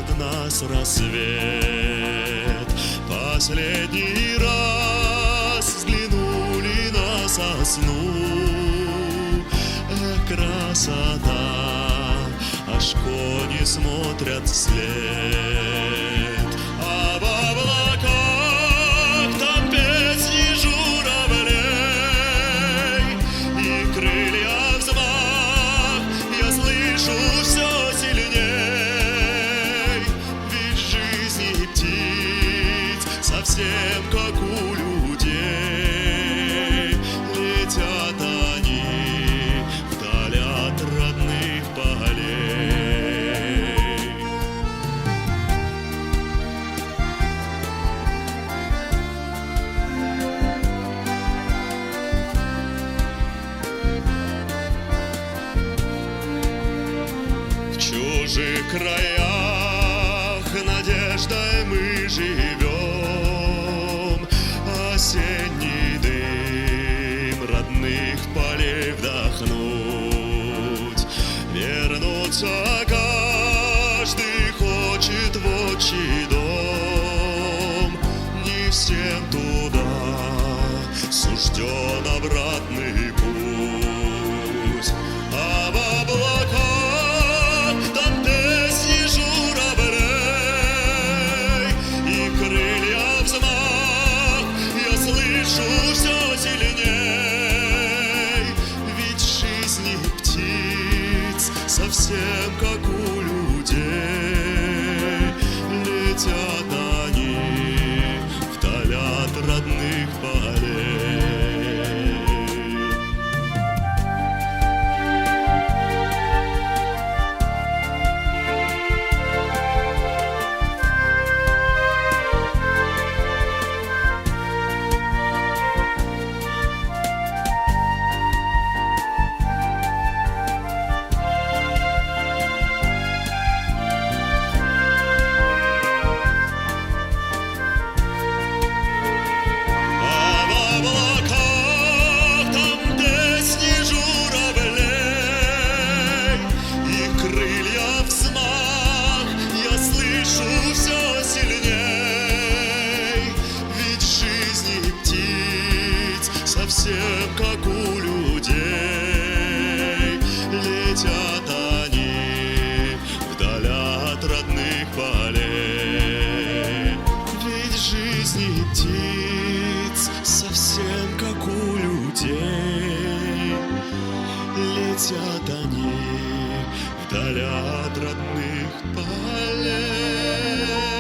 от нас рассвет. Последний раз взглянули на сосну. Красота, аж кони смотрят вслед. А в облаках там песни журавлей, и крылья взмах я слышу все сильней. Ведь жизни птиц совсем как у людей. Летят они вдаль от родных полей. В чужих краях надеждой мы живем. Осенний дым родных полей вдохнуть. Вернуться каждый хочет в отчий дом. Не всем туда сужден обратный путь. А в облаках там песни журавлей, и крылья взмах я слышу все сильней. Ведь жизни птиц совсем как у людей. Летят они вдаль от родных полей. Совсем как у людей. Летят они вдаль от родных полей. Ведь жизни птиц совсем как у людей. Летят они вдаль от родных полей.